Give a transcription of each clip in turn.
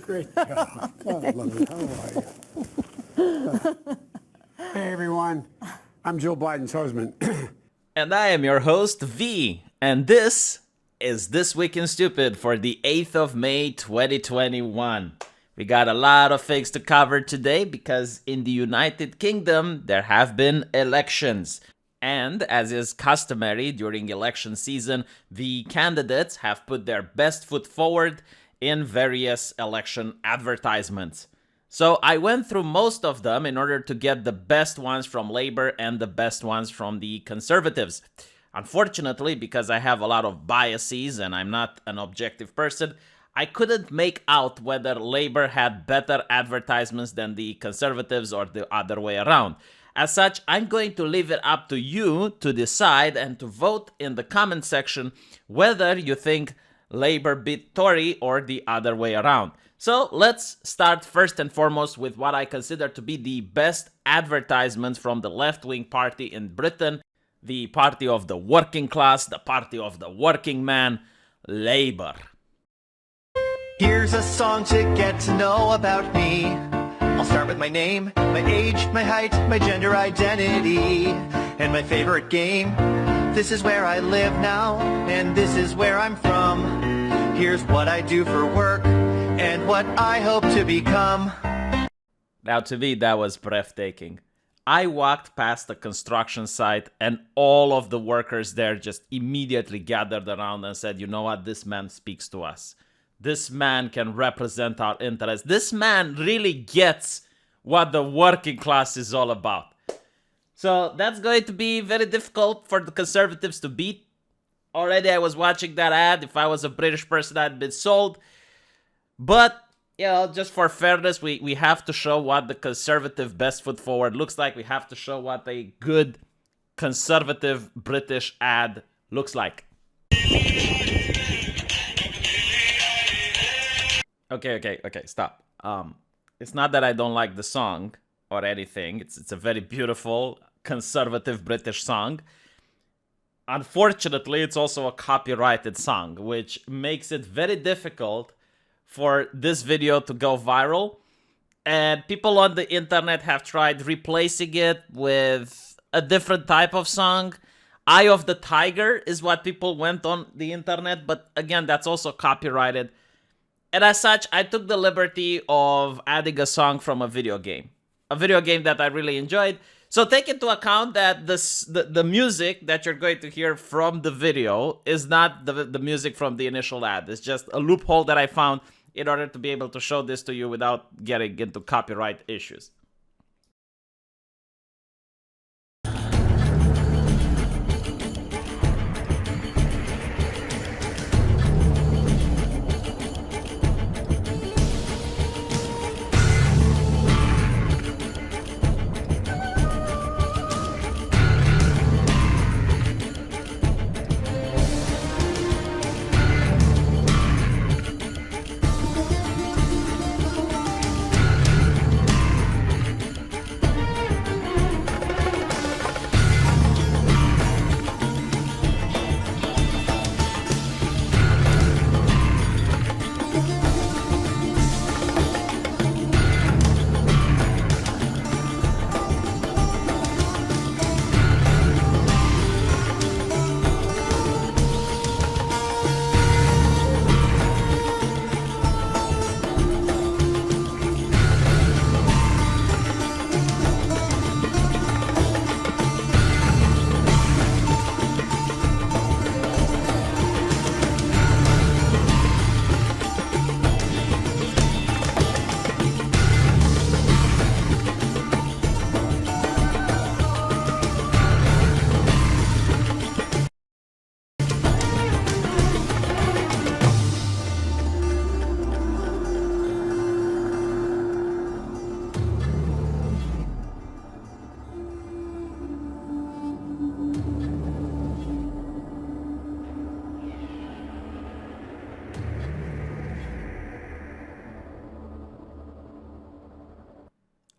Great job. Oh, Lily, how are you? Hey, everyone. I'm Joe Biden's husband. And I am your host, V. And this is This Week in Stupid for the 8th of May, 2021. We got a lot of things to cover today because in the United Kingdom, there have been elections. And as is customary during election season, the candidates have put their best foot forward in various election advertisements. So I went through most of them in order to get the best ones from Labour and the best ones from the Conservatives. Unfortunately, because I have a lot of biases and I'm not an objective person, I couldn't make out whether Labour had better advertisements than the Conservatives or the other way around. As such, I'm going to leave it up to you to decide and to vote in the comment section whether you think Labour beat Tory or the other way around. So let's start first and foremost with what I consider to be the best advertisements from the left-wing party in Britain, the party of the working class, the party of the working man, Labour. Here's a song to get to know about me. I'll start with my name, my age, my height, my gender identity, and my favorite game. This is where I live now, and this is where I'm from. Here's what I do for work, and what I hope to become. Now, to me, that was breathtaking. I walked past the construction site, and all of the workers there just immediately gathered around and said, you know what, this man speaks to us. This man can represent our interests. This man really gets what the working class is all about. So that's going to be very difficult for the Conservatives to beat. Already I was watching that ad. If I was a British person, I'd been sold. But, you know, just for fairness, we have to show what the Conservative best foot forward looks like. We have to show what a good Conservative British ad looks like. Okay, stop. It's not that I don't like the song or anything. It's a very beautiful Conservative British song. Unfortunately, it's also a copyrighted song, which makes it very difficult for this video to go viral. And people on the internet have tried replacing it with a different type of song. Eye of the Tiger is what people went on the internet, but again, that's also copyrighted. And as such, I took the liberty of adding a song from a video game that I really enjoyed. So take into account that the music that you're going to hear from the video is not the music from the initial ad. It's just a loophole that I found in order to be able to show this to you without getting into copyright issues.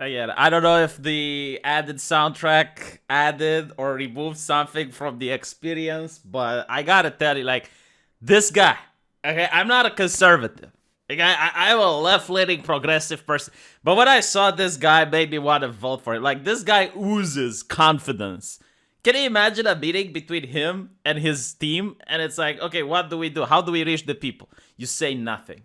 Again, I don't know if the added soundtrack added or removed something from the experience, but I gotta tell you, like, this guy, okay, I'm not a conservative, Like I'm a left-leaning progressive person, but when I saw this guy, made me want to vote for him. Like, this guy oozes confidence. Can you imagine a meeting between him and his team? And it's like, okay, what do we do? How do we reach the people? You say nothing.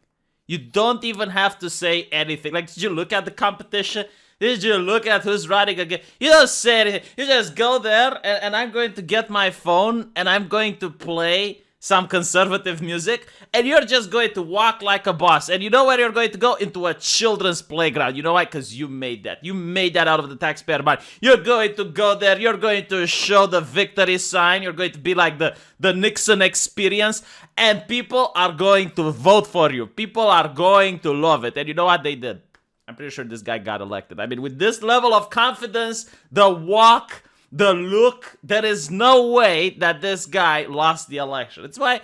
You don't even have to say anything. Like, did you look at the competition? Did you look at who's running again? You don't say anything. You just go there, and I'm going to get my phone, and I'm going to play some conservative music, and you're just going to walk like a boss. And you know where you're going to go? Into a children's playground. You know why? Because you made that. You made that out of the taxpayer money. You're going to go there. You're going to show the victory sign. You're going to be like the Nixon experience. And people are going to vote for you. People are going to love it. And you know what they did? I'm pretty sure this guy got elected. I mean, with this level of confidence, the walk, the look, there is no way that this guy lost the election. It's why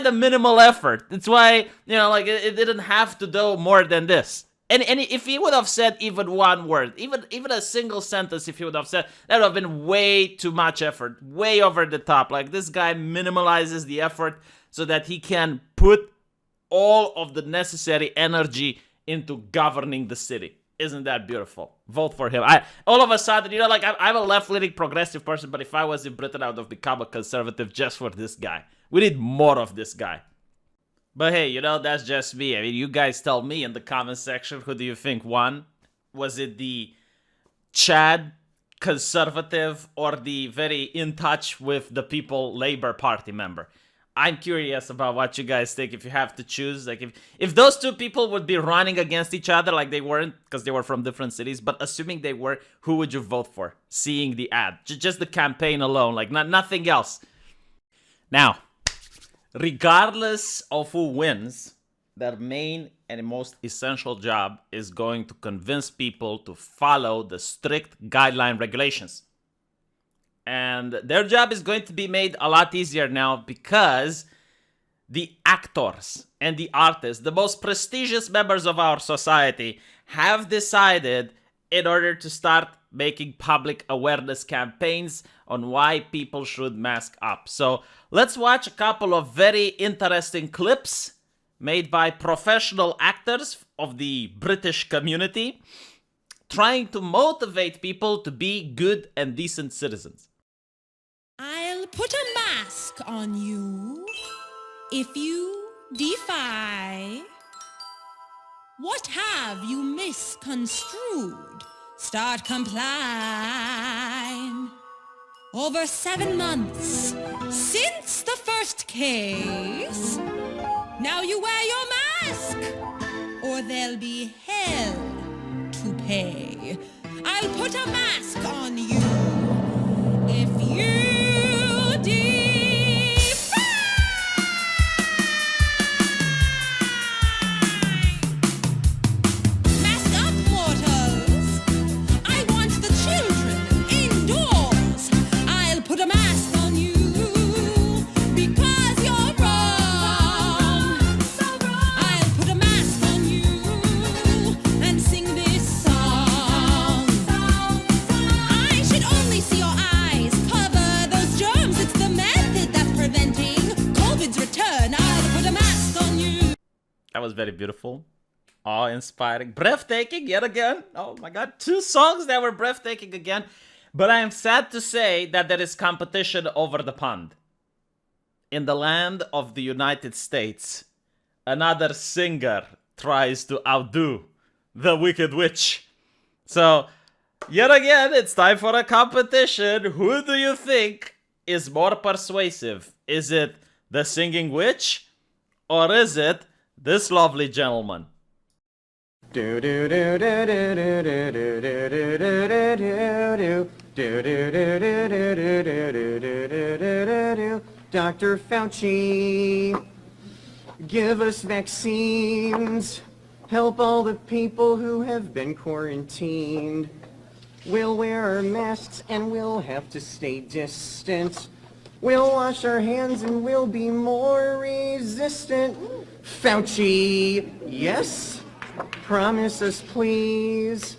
the minimal effort. It's why, like, it didn't have to do more than this. And if he would have said even one word, even a single sentence, if he would have said, that would have been way too much effort, way over the top. Like, this guy minimalizes the effort so that he can put all of the necessary energy into governing the city. Isn't that beautiful? Vote for him. All of a sudden, I'm a left-leaning progressive person, but if I was in Britain, I would have become a conservative just for this guy. We need more of this guy. But hey, that's just me. I mean, you guys tell me in the comment section, who do you think won? Was it the Chad conservative or the very in touch with the people Labour Party member? I'm curious about what you guys think. If you have to choose, like, if those two people would be running against each other, like they weren't because they were from different cities, but assuming they were, who would you vote for? Seeing the ad, just the campaign alone, like nothing else. Now, regardless of who wins, their main and most essential job is going to convince people to follow the strict guideline regulations. And their job is going to be made a lot easier now because the actors and the artists, the most prestigious members of our society, have decided in order to start making public awareness campaigns on why people should mask up. So let's watch a couple of very interesting clips made by professional actors of the British community trying to motivate people to be good and decent citizens. I'll put a mask on you if you defy. What have you misconstrued? Start complying. Over 7 months since the first case. Now you wear your mask, or there'll be hell to pay. I'll put a mask on you if you That was very beautiful, awe-inspiring, breathtaking yet again. Oh my god, 2 songs that were breathtaking again. But I am sad to say that there is competition over the pond. In the land of the United States, another singer tries to outdo the Wicked Witch. So, yet again, it's time for a competition. Who do you think is more persuasive? Is it the singing witch, or is it this lovely gentleman? Dr. Fauci, give us vaccines. Help all the people who have been quarantined. We'll wear our masks and we'll have to stay distant. We'll wash our hands and we'll be more resistant. Fauci, yes? Promise us, please.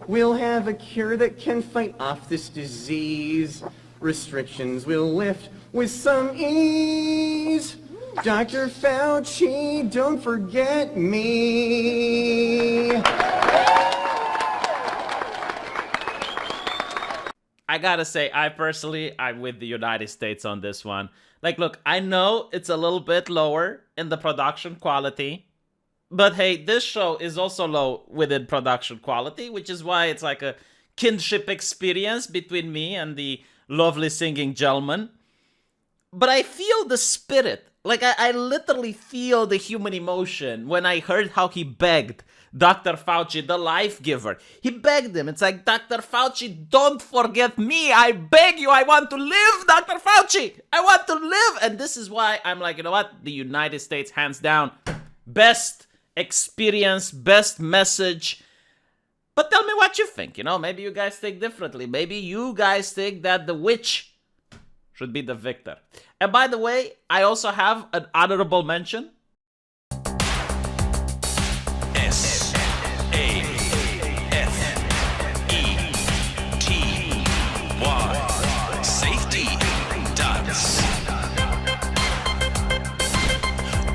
We'll have a cure that can fight off this disease. Restrictions will lift with some ease. Dr. Fauci, don't forget me. I gotta say, I'm with the United States on this one. Like, look, I know it's a little bit lower in the production quality, but hey, this show is also low within production quality, which is why it's like a kinship experience between me and the lovely singing gentleman. But I feel the spirit. Like, I literally feel the human emotion when I heard how he begged Dr. Fauci, the life giver. He begged him. It's like, Dr. Fauci, don't forget me. I beg you. I want to live, Dr. Fauci. I want to live. And this is why I'm like, you know what? The United States, hands down, best experience, best message. But tell me what you think. You know, maybe you guys think differently. Maybe you guys think that the witch should be the victor. And by the way, I also have an honorable mention. S-A-F-E-T-Y. Safety dance.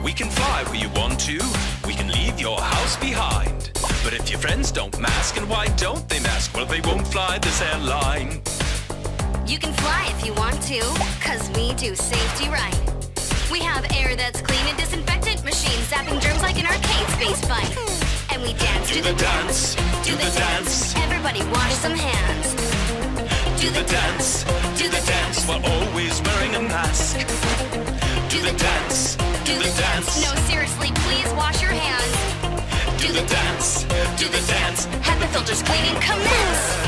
We can fly where you want to. We can leave your house behind. But if your friends don't mask, and why don't they mask? Well, they won't fly this airline. You can fly if you want to, cause we do safety right. We have air that's clean and disinfectant machines zapping germs like an arcade space fight. And we dance to the dance, do the dance. Everybody wash some hands. Do the dance, do the dance. We're always wearing a mask. Do the dance, do the dance. No, seriously, please wash your hands. Do the dance, do the dance. Have the filters cleaning commence.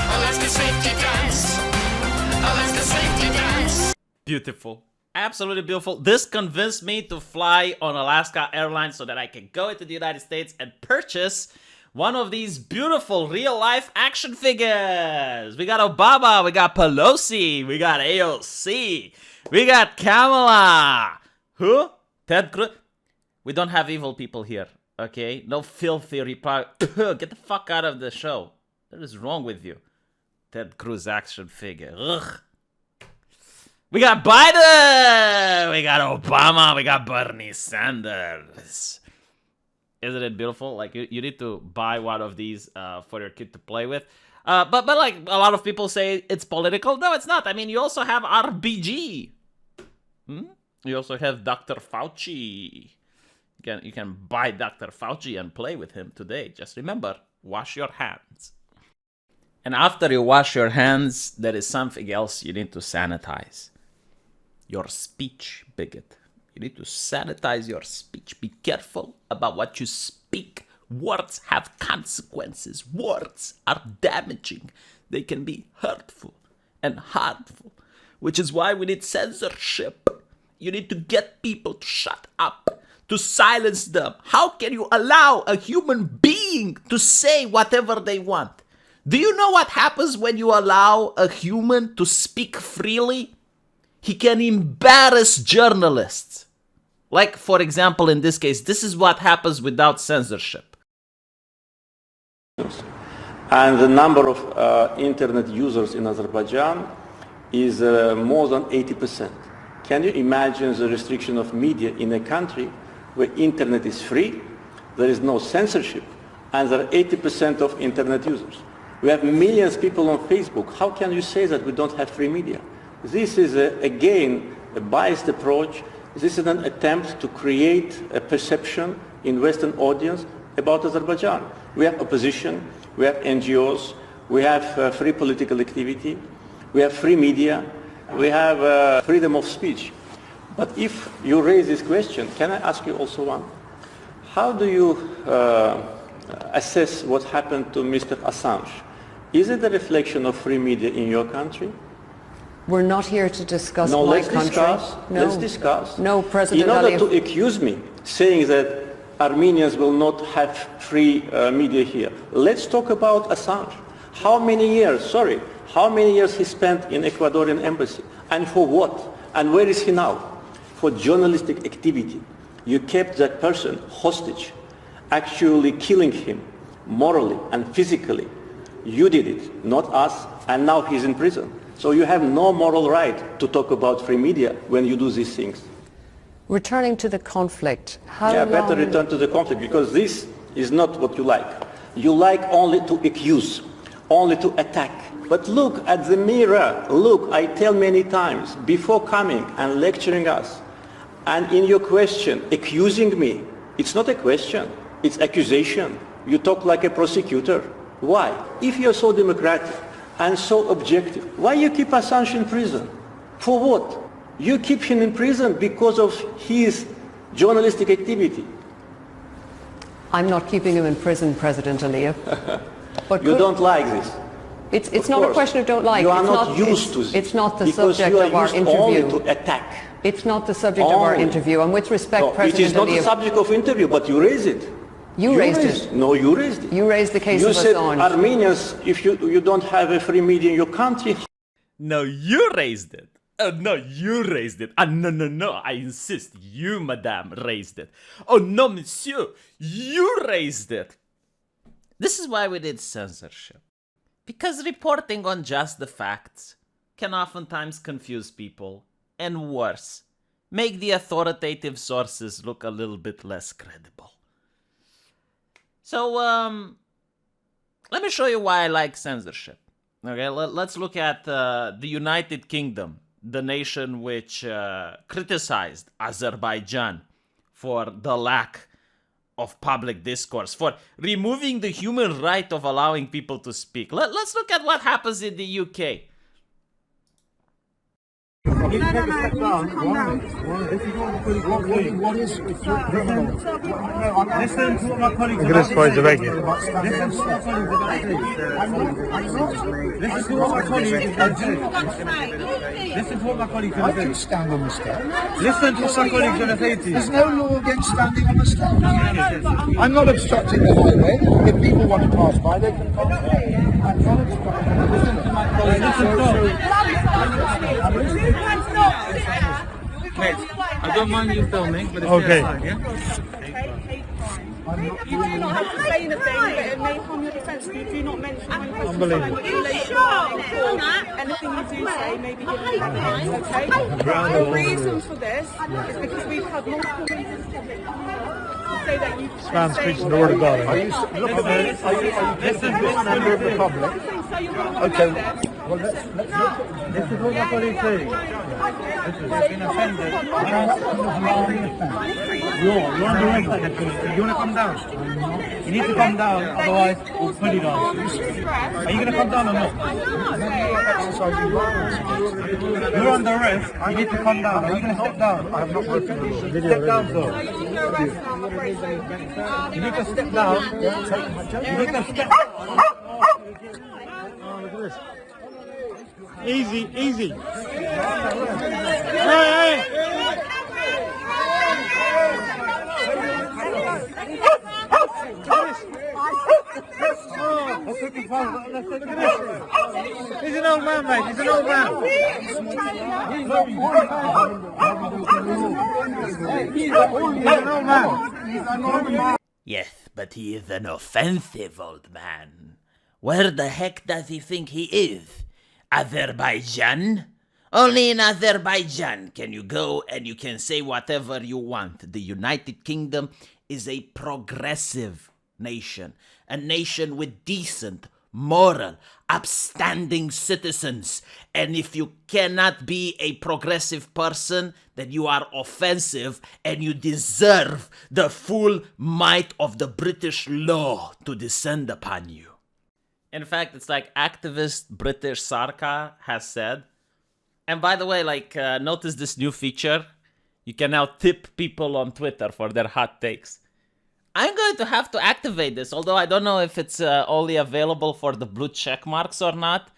Alaska safety dance. Alaska safety dance. Beautiful. Absolutely beautiful. This convinced me to fly on Alaska Airlines so that I can go into the United States and purchase one of these beautiful real-life action figures. We got Obama, we got Pelosi, we got AOC, we got Kamala. Who? Ted Cruz. We don't have evil people here, okay? No filthy Get the fuck out of the show. What is wrong with you? Ted Cruz action figure. Ugh. We got Biden! We got Obama! We got Bernie Sanders! Isn't it beautiful? Like, you need to buy one of these for your kid to play with. But like, a lot of people say it's political. No, it's not. I mean, you also have RBG. You also have Dr. Fauci. You can buy Dr. Fauci and play with him today. Just remember, wash your hands. And after you wash your hands, there is something else you need to sanitize. Your speech, bigot. You need to sanitize your speech. Be careful about what you speak. Words have consequences. Words are damaging. They can be hurtful and harmful, which is why we need censorship. You need to get people to shut up, to silence them. How can you allow a human being to say whatever they want? Do you know what happens when you allow a human to speak freely? He can embarrass journalists. Like, for example, in this case, this is what happens without censorship. And the number of internet users in Azerbaijan is more than 80%. Can you imagine the restriction of media in a country where internet is free, there is no censorship, and there are 80% of internet users? We have millions of people on Facebook. How can you say that we don't have free media? This is, again, a biased approach. This is an attempt to create a perception in Western audience about Azerbaijan. We have opposition, we have NGOs, we have free political activity, we have free media, we have freedom of speech. But if you raise this question, can I ask you also one? How do you assess what happened to Mr. Assange? Is it a reflection of free media in your country? We're not here to discuss No, my let's country. discuss. No. Let's discuss. No, President In order Aliyev. to accuse me, saying that Armenians will not have free media here, let's talk about Assange. How many years he spent in Ecuadorian embassy? And for what? And where is he now? For journalistic activity. You kept that person hostage, actually killing him morally and physically. You did it, not us, and now he's in prison. So you have no moral right to talk about free media when you do these things. Returning to the conflict, how Yeah, long... better return to the conflict, because this is not what you like. You like only to accuse, only to attack. But look at the mirror. Look, I tell many times, before coming and lecturing us, and in your question, accusing me, it's not a question, it's accusation. You talk like a prosecutor. Why? If you're so democratic and so objective, why you keep Assange in prison? For what? You keep him in prison because of his journalistic activity. I'm not keeping him in prison, President Aliyev. But You don't like this. It's not a question of don't like. You are It's not used to this. It's not the because subject you are of our used interview. only to attack. It's not the subject of our Only. interview. And with respect, No, it President is not the Aliyev, subject of interview, but you raised it. you raised it. No, you raised it. You raised the case You of said Assange. Armenians, if you don't have a free media in your country. No, you raised it. Oh, no, you raised it. No, I insist. You, madame, raised it. Oh, no, monsieur, you raised it. This is why we did censorship. Because reporting on just the facts can oftentimes confuse people, and worse, make the authoritative sources look a little bit less credible. So, let me show you why I like censorship. Okay, let's look at the United Kingdom, the nation which criticized Azerbaijan for the lack of public discourse, for removing the human right of allowing people to speak. Let's look at what happens in the UK. What is criminal? Listen to what my colleagues are saying. Listen to what my colleagues are saying. Listen to what my colleagues are saying. I can stand on the step. Listen to what my colleagues are saying to you. There's no law against standing on the step. I'm not obstructing the highway. If people want to pass by, they can pass by. I'm not obstructing. Listen to my colleagues. Mate, I don't mind you filming, but it's okay. Outside, yeah? You do not have to say anything, but it may harm your defence if you do not mention when questions are anything you do say may be given a fine, okay? The reason for this is because we've had multiple reasons say that you Man speaks the word of God. Are you member of the public? Okay. Well, let's this is what my colleagues say. This has been offended. You're on the right side. You want to come down? You need to come down, otherwise we'll put it on. Are you going to come down or not? You're on the arrest. You need to come down. Are you going to step down? I'm not working on the video. Step down, sir. You need to step down. You need to step down. Look at this. Easy, easy. Hey! He's an old man, mate. He's an old man. He's an old man. Yes, but he is an offensive old man. Where the heck does he think he is? Azerbaijan? Only in Azerbaijan can you go and you can say whatever you want. The United Kingdom is a progressive nation, a nation with decent, moral, upstanding citizens. And if you cannot be a progressive person, then you are offensive and you deserve the full might of the British law to descend upon you. In fact, it's like activist British Sarkar has said. And by the way, notice this new feature. You can now tip people on Twitter for their hot takes. I'm going to have to activate this, although I don't know if it's only available for the blue check marks or not.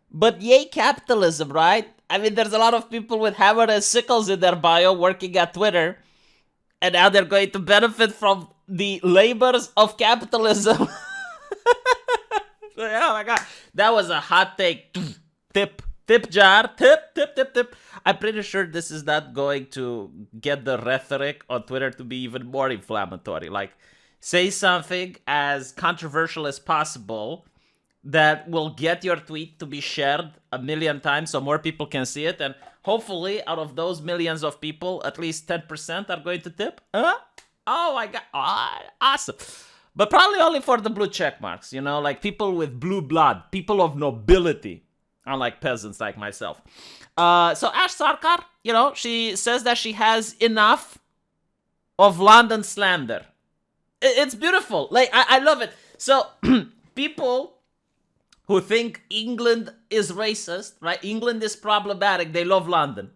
But yay capitalism, right? I mean, there's a lot of people with hammer and sickles in their bio working at Twitter. And now they're going to benefit from the labors of capitalism. Oh my god, that was a hot take. Tip jar, tip. I'm pretty sure this is not going to get the rhetoric on Twitter to be even more inflammatory. Like, say something as controversial as possible, that will get your tweet to be shared 1,000,000 times so more people can see it. And hopefully, out of those millions of people, at least 10% are going to tip. Oh my God. Awesome. But probably only for the blue check marks, you know, like people with blue blood, people of nobility, unlike peasants like myself. So Ash Sarkar, you know, she says that she has enough of London slander. It's beautiful. Like, I love it. So people who think England is racist, right? England is problematic. They love London.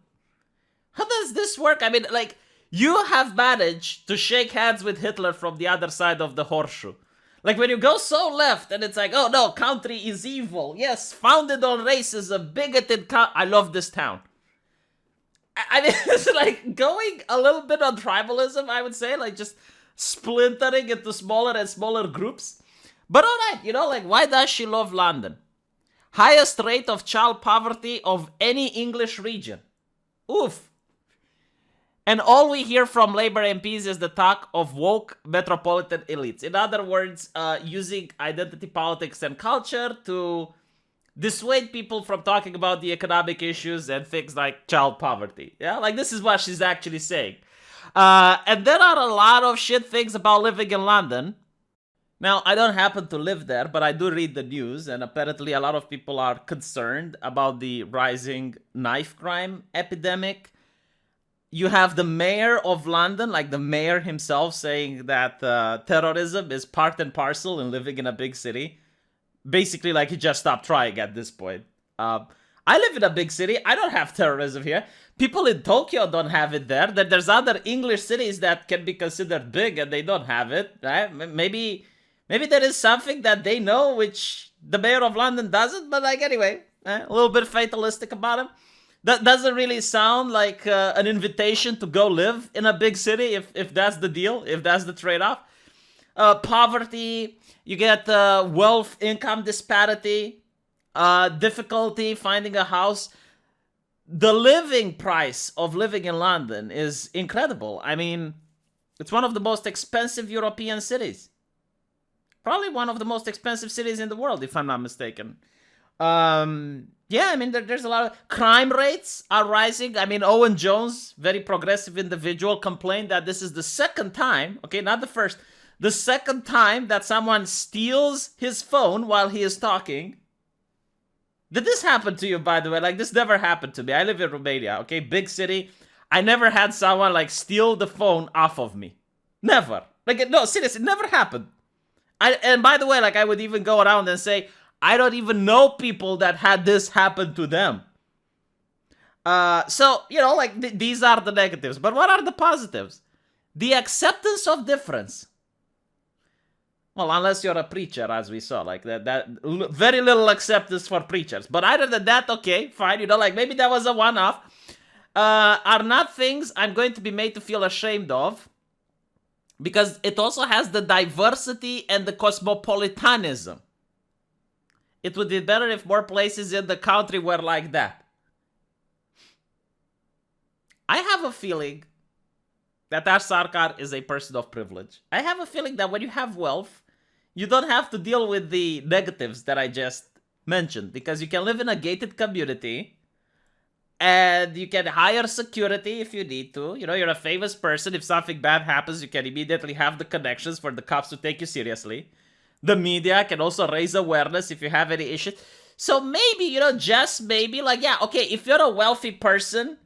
How does this work? I mean, like, you have managed to shake hands with Hitler from the other side of the horseshoe. Like, when you go so left and it's like, oh no, country is evil. Yes, founded on racism, bigoted. I love this town. I mean, it's like going a little bit on tribalism, I would say, like just splintering into smaller and smaller groups. But alright, you know, like, why does she love London? Highest rate of child poverty of any English region. Oof. And all we hear from Labour MPs is the talk of woke metropolitan elites. In other words, using identity politics and culture to dissuade people from talking about the economic issues and things like child poverty. Yeah, like this is what she's actually saying. And there are a lot of shit things about living in London. Now, I don't happen to live there, but I do read the news, and apparently a lot of people are concerned about the rising knife crime epidemic. You have the mayor of London, like the mayor himself, saying that terrorism is part and parcel in living in a big city. Basically, like, he just stopped trying at this point. I live in a big city. I don't have terrorism here. People in Tokyo don't have it there. There's other English cities that can be considered big and they don't have it, right? Maybe there is something that they know which the mayor of London doesn't, but like anyway, a little bit fatalistic about him. That doesn't really sound like an invitation to go live in a big city if that's the deal, if that's the trade-off. Poverty, you get wealth, income disparity, difficulty finding a house. The living price of living in London is incredible. I mean, it's one of the most expensive European cities. Probably one of the most expensive cities in the world, if I'm not mistaken. Yeah, I mean, there's a lot of crime rates are rising. I mean, Owen Jones, very progressive individual, complained that this is the second time, okay, not the first, the second time that someone steals his phone while he is talking. Did this happen to you, by the way? Like, this never happened to me. I live in Romania, okay, big city. I never had someone, like, steal the phone off of me. Never. Like, no, seriously, it never happened. And by the way, like, I would even go around and say, I don't even know people that had this happen to them. So, you know, like, these are the negatives. But what are the positives? The acceptance of difference. Well, unless you're a preacher, as we saw, like that very little acceptance for preachers. But other than that, okay, fine. You know, like, maybe that was a one-off. Are not things I'm going to be made to feel ashamed of. Because it also has the diversity and the cosmopolitanism. It would be better if more places in the country were like that. I have a feeling that Ash Sarkar is a person of privilege. I have a feeling that when you have wealth, you don't have to deal with the negatives that I just mentioned. Because you can live in a gated community. And you can hire security if you need to. You know, you're a famous person. If something bad happens, you can immediately have the connections for the cops to take you seriously. The media can also raise awareness if you have any issues. So maybe, you know, just maybe, like, yeah, okay, if you're a wealthy person,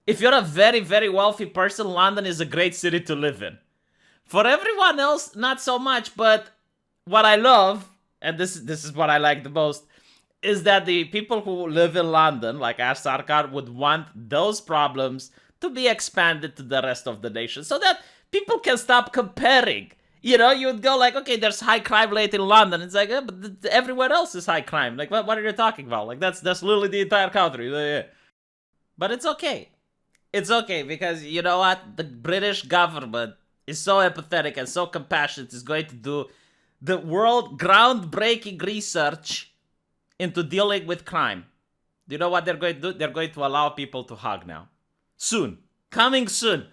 if you're a very, very wealthy person, London is a great city to live in. For everyone else, not so much, but what I love, and this is what I like the most, is that the people who live in London, like Ash Sarkar, would want those problems to be expanded to the rest of the nation so that people can stop comparing. You know, you would go like, okay, there's high crime rate in London. It's like, but everywhere else is high crime. Like, what are you talking about? Like, that's literally the entire country. Yeah. But it's okay. It's okay because, you know what? The British government is so empathetic and so compassionate. It's going to do the world groundbreaking research into dealing with crime. Do you know what they're going to do? They're going to allow people to hug now. Soon. Coming soon.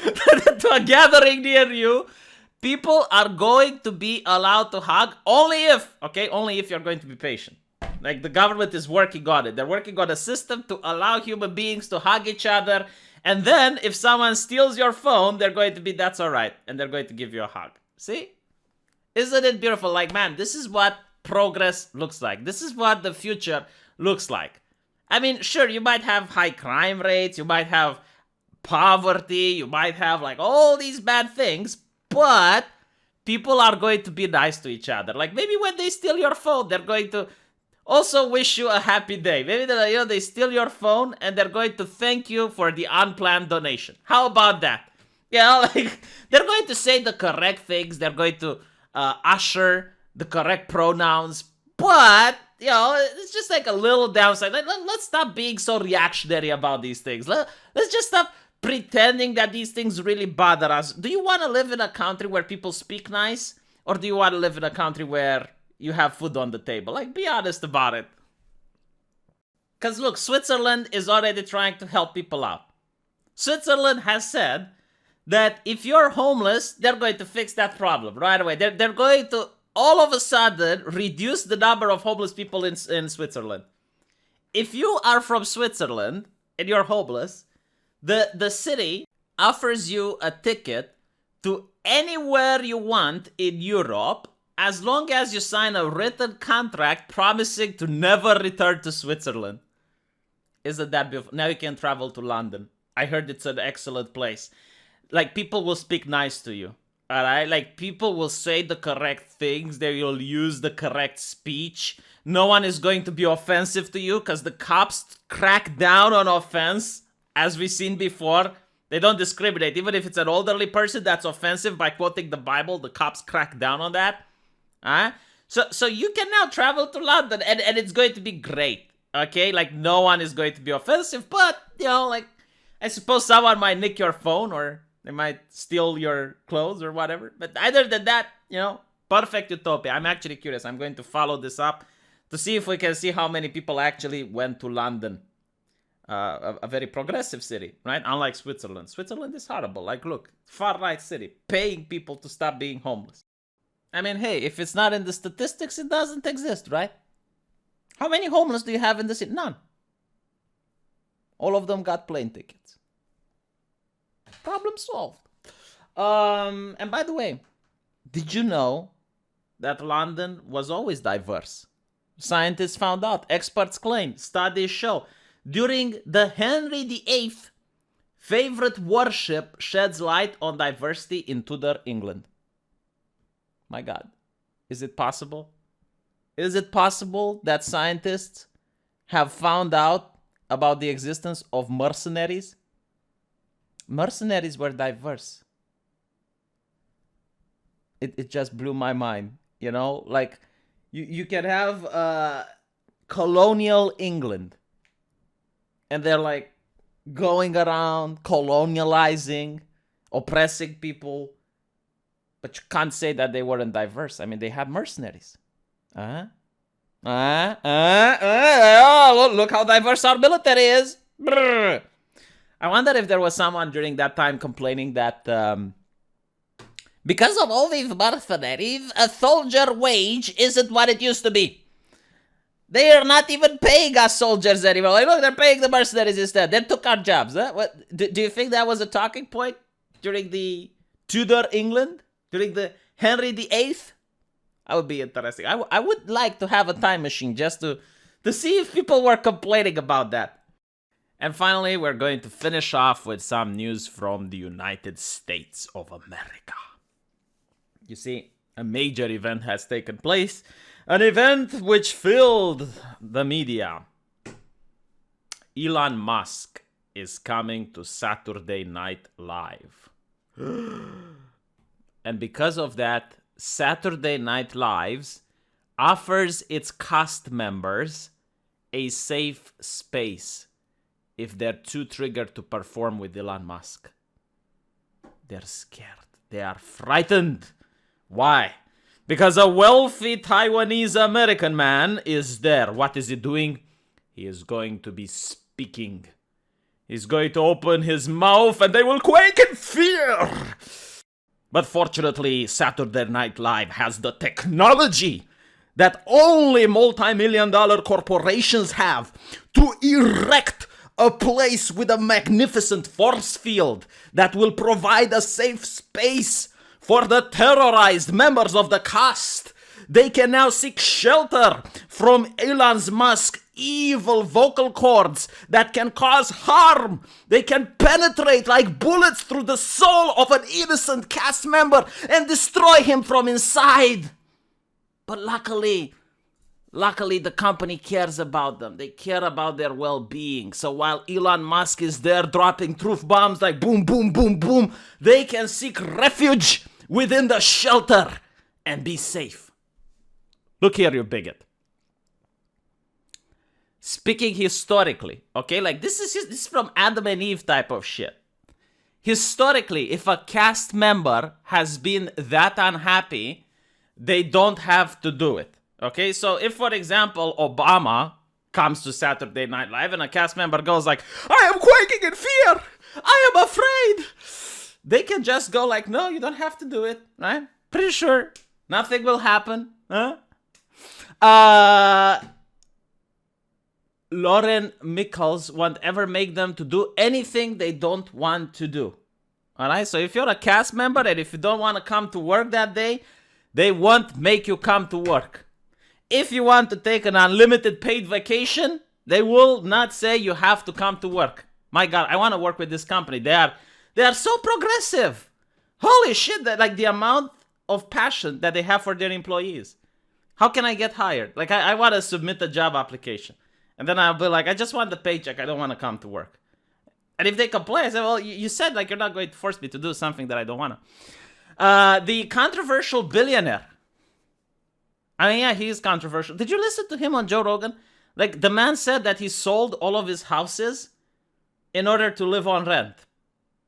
To a gathering near you. People are going to be allowed to hug only if you're going to be patient. Like, the government is working on it. They're working on a system to allow human beings to hug each other. And then if someone steals your phone, they're going to be, that's all right. And they're going to give you a hug. See? Isn't it beautiful? Like, man, this is what progress looks like. This is what the future looks like. I mean, sure, you might have high crime rates. You might have poverty. You might have, like, all these bad things. But people are going to be nice to each other. Like, maybe when they steal your phone, they're going to also wish you a happy day. Maybe they steal your phone and they're going to thank you for the unplanned donation. How about that? Like, they're going to say the correct things. They're going to usher the correct pronouns. But, it's just like a little downside. Let's stop being so reactionary about these things. Let's just stop pretending that these things really bother us. Do you want to live in a country where people speak nice? Or do you want to live in a country where you have food on the table? Like, be honest about it. Because look, Switzerland is already trying to help people out. Switzerland has said that if you're homeless, they're going to fix that problem right away. They're going to all of a sudden reduce the number of homeless people in Switzerland. If you are from Switzerland and you're homeless, the city offers you a ticket to anywhere you want in Europe, as long as you sign a written contract promising to never return to Switzerland. Isn't that beautiful? Now you can travel to London. I heard it's an excellent place. Like, people will speak nice to you. Alright? Like, people will say the correct things. They will use the correct speech. No one is going to be offensive to you because the cops crack down on offense, as we've seen before. They don't discriminate. Even if it's an elderly person that's offensive by quoting the Bible, the cops crack down on that. So you can now travel to London and it's going to be great. Okay? Like, no one is going to be offensive, but, like, I suppose someone might nick your phone or they might steal your clothes or whatever. But other than that, perfect utopia. I'm actually curious. I'm going to follow this up to see if we can see how many people actually went to London. A very progressive city, right? Unlike Switzerland. Switzerland is horrible. Like, look, far-right city, paying people to stop being homeless. I mean, hey, if it's not in the statistics, it doesn't exist, right? How many homeless do you have in the city? None. All of them got plane tickets. Problem solved. And by the way, did you know that London was always diverse? Scientists found out, experts claim, studies show. During the Henry VIII favorite worship sheds light on diversity in Tudor England. My God, is it possible? Is it possible that scientists have found out about the existence of mercenaries? Mercenaries were diverse. It just blew my mind, Like, you can have colonial England. And they're like going around, colonializing, oppressing people. But you can't say that they weren't diverse. I mean, they had mercenaries. Look how diverse our military is. Brr. I wonder if there was someone during that time complaining that because of all these mercenaries, a soldier wage isn't what it used to be. They are not even paying us soldiers anymore. Like, look, they're paying the mercenaries instead. They took our jobs. Huh? What? Do you think that was a talking point during the Tudor England? During the Henry VIII? That would be interesting. I would like to have a time machine just to see if people were complaining about that. And finally, we're going to finish off with some news from the United States of America. You see, a major event has taken place. An event which filled the media. Elon Musk is coming to Saturday Night Live. And because of that, Saturday Night Live offers its cast members a safe space if they're too triggered to perform with Elon Musk. They're scared. They are frightened. Why? Because a wealthy Taiwanese American man is there. What is he doing? He is going to be speaking. He's going to open his mouth and they will quake in fear. But fortunately, Saturday Night Live has the technology that only multi-million-dollar corporations have to erect a place with a magnificent force field that will provide a safe space for the terrorized members of the cast. They can now seek shelter from Elon Musk's evil vocal cords that can cause harm. They can penetrate like bullets through the soul of an innocent cast member and destroy him from inside. But luckily the company cares about them. They care about their well-being. So while Elon Musk is there dropping truth bombs like boom, boom, boom, boom, they can seek refuge within the shelter and be safe. Look here, you bigot. Speaking historically, okay, like this is from Adam and Eve type of shit. Historically, if a cast member has been that unhappy, they don't have to do it. Okay, so if, for example, Obama comes to Saturday Night Live and a cast member goes like, I am quaking in fear, I am afraid, they can just go like, no, you don't have to do it, right? Pretty sure nothing will happen, huh? Lauren Michaels won't ever make them to do anything they don't want to do. Alright, so if you're a cast member and if you don't want to come to work that day, they won't make you come to work. If you want to take an unlimited paid vacation, they will not say you have to come to work. My God, I want to work with this company. They are so progressive. Holy shit, that like the amount of passion that they have for their employees. How can I get hired? Like I want to submit a job application. And then I'll be like, I just want the paycheck. I don't want to come to work. And if they complain, I say, well, you said like you're not going to force me to do something that I don't want to. The controversial billionaire. I mean, yeah, he is controversial. Did you listen to him on Joe Rogan? Like, the man said that he sold all of his houses in order to live on rent.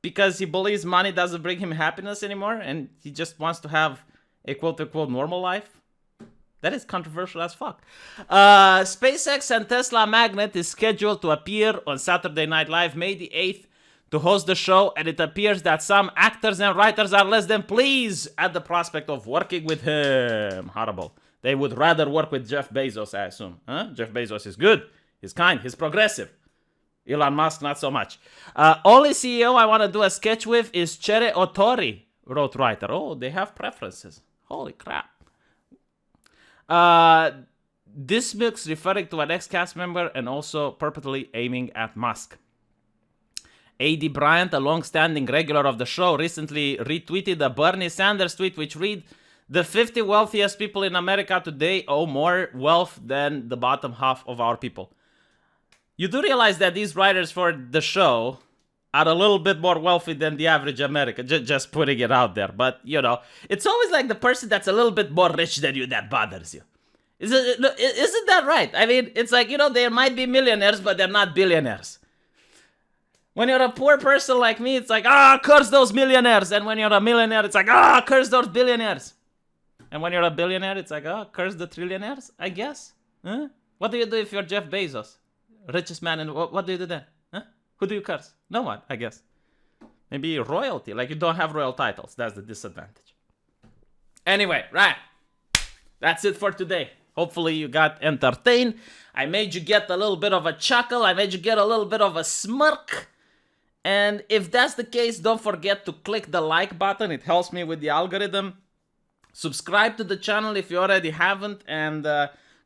Because he believes money doesn't bring him happiness anymore. And he just wants to have a quote-unquote normal life. That is controversial as fuck. SpaceX and Tesla magnate is scheduled to appear on Saturday Night Live May the 8th to host the show, and it appears that some actors and writers are less than pleased at the prospect of working with him. Horrible. They would rather work with Jeff Bezos, I assume. Huh? Jeff Bezos is good. He's kind. He's progressive. Elon Musk, not so much. Only CEO I want to do a sketch with is Chere Otori, wrote writer. Oh, they have preferences. Holy crap. This mix referring to an ex-cast member and also purportedly aiming at Musk. A.D. Bryant, a long-standing regular of the show, recently retweeted a Bernie Sanders tweet which read, the 50 wealthiest people in America today owe more wealth than the bottom half of our people. You do realize that these writers for the show are a little bit more wealthy than the average American, just putting it out there. But, you know, it's always like the person that's a little bit more rich than you that bothers you. Isn't that right? I mean, it's like, you know, they might be millionaires, but they're not billionaires. When you're a poor person like me, it's like, curse those millionaires. And when you're a millionaire, it's like, curse those billionaires. And when you're a billionaire, it's like, curse the trillionaires, I guess. Huh? What do you do if you're Jeff Bezos? Richest man, and what do you do then? Huh? Who do you curse? No one, I guess. Maybe royalty, like you don't have royal titles. That's the disadvantage. Anyway, right. That's it for today. Hopefully you got entertained. I made you get a little bit of a chuckle. I made you get a little bit of a smirk. And if that's the case, don't forget to click the like button. It helps me with the algorithm. Subscribe to the channel if you already haven't. And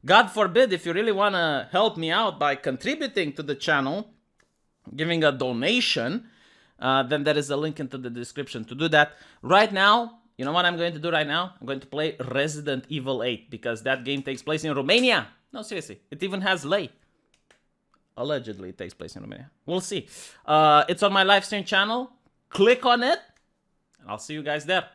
God forbid, if you really want to help me out by contributing to the channel, giving a donation, then there is a link into the description to do that. Right now, you know what I'm going to do right now? I'm going to play Resident Evil 8 because that game takes place in Romania. No, seriously. It even has lei. Allegedly, it takes place in Romania. We'll see. It's on my live stream channel. Click on it, and I'll see you guys there.